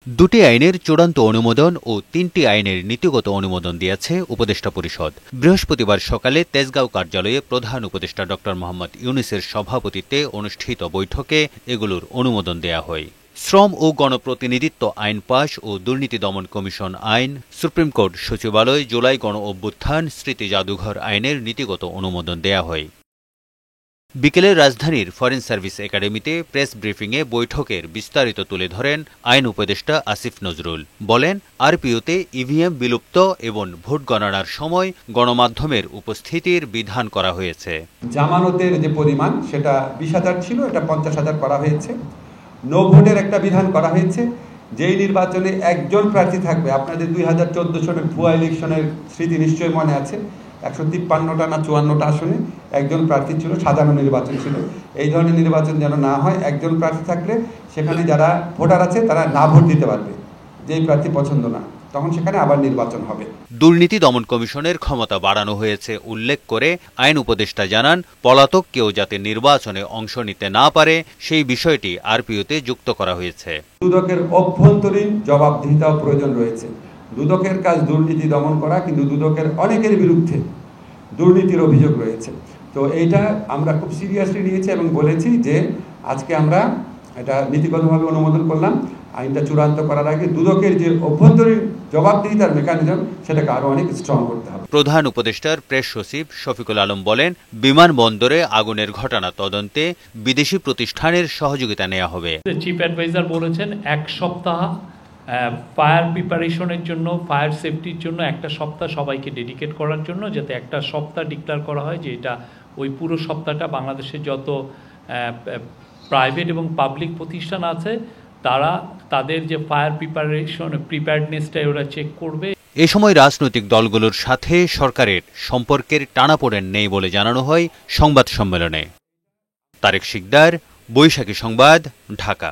দুটি আইনের চূড়ান্ত অনুমোদন ও তিনটি আইনের নীতিগত অনুমোদন দিয়েছে উপদেষ্টা পরিষদ। বৃহস্পতিবার সকালে তেজগাঁও কার্যালয়ে প্রধান উপদেষ্টা ড মোহাম্মদ ইউনূসের সভাপতিত্বে অনুষ্ঠিত বৈঠকে এগুলোর অনুমোদন দেয়া হয়। শ্রম ও গণপ্রতিনিধিত্ব আইন পাশ ও দুর্নীতি দমন কমিশন আইন, সুপ্রিম কোর্ট সচিবালয়, জুলাই গণ অভ্যুত্থান স্মৃতি জাদুঘর আইনের নীতিগত অনুমোদন দেয়া হয়। বিকেলে রাজধানীর ফরেন সার্ভিস একাডেমিতে প্রেস ব্রিফিংয়ে বৈঠকের বিস্তারিত তুলে ধরেন আইন উপদেষ্টা আসিফ নজরুল। বলেন, আরপিওতে ইভিএম বিলুপ্ত এবং ভোট গণনার সময় গণমাধ্যমের উপস্থিতির বিধান করা হয়েছে। জামানতের যে পরিমাণ সেটা 20,000 ছিল, এটা 50,000 করা হয়েছে। নো ভোটের একটা বিধান করা হয়েছে। যেই নির্বাচনে একজন প্রার্থী থাকবে, আপনাদের 2014 সনের ভুয়া ইলেকশনের স্মৃতি নিশ্চয়ই মনে আছে, 153টা না 54টা আসনে একজন প্রার্থী ছিল, সাধারণ নির্বাচন ছিল। এই ধরনের নির্বাচন যেন না হয়। একজন প্রার্থী থাকলে সেখানে যারা ভোটার আছে তারা না ভোট দিতে পারবে, যেই প্রার্থী পছন্দ না, তখন সেখানে আবার নির্বাচন হবে। দুর্নীতি দমন কমিশনের ক্ষমতা বাড়ানো হয়েছে উল্লেখ করে আইন উপদেষ্টা জানান, পলাতক কেউ যাতে নির্বাচনে অংশ নিতে না পারে সেই বিষয়টি আরপিওতে যুক্ত করা হয়েছে। দুদকের অভ্যন্তরীণ জবাবদিহিতাও প্রয়োজন রয়েছে। দুদকের কাজ দুর্নীতি দমন করা, কিন্তু দুদকের অনেকের বিরুদ্ধে দুর্নীতির অভিযোগ রয়েছে। তো এইটা আমরা খুব সিরিয়াসলি নিয়েছি এবং বলেছি যে আজকে আমরা এটা নীতিগতভাবে অনুমোদন করলাম। আইনটা চূড়ান্ত করার আগে দুদকের যে অভ্যন্তরীণ জবাবদিহিতার মেকানিজম সেটাকে আরো অনেক স্ট্রং করতে হবে। প্রধান উপদেষ্টার প্রেস সচিব শফিকুল আলম বলেন, বিমানবন্দরে আগুনের ঘটনা তদন্তে বিদেশি প্রতিষ্ঠানের সহযোগিতা নেওয়া হবে। চিফ অ্যাডভাইজার বলেছেন 1 সপ্তাহ ফায়ার প্রিপারেশনের জন্য, ফায়ার সেফটির জন্য 1 সপ্তাহ সবাইকে ডেডিকেট করার জন্য, যাতে 1 সপ্তাহ ডিক্লেয়ার করা হয় যে এটা ওই পুরো সপ্তাহটা বাংলাদেশের যত প্রাইভেট এবং পাবলিক প্রতিষ্ঠান আছে তারা তাদের যে ফায়ার প্রিপারেডনেসটা ওরা চেক করবে। এ সময় রাজনৈতিক দলগুলোর সাথে সরকারের সম্পর্কের টানাপোড়েন নেই বলে জানানো হয় সংবাদ সম্মেলনে। তারেক শিকদার, বৈশাখী সংবাদ, ঢাকা।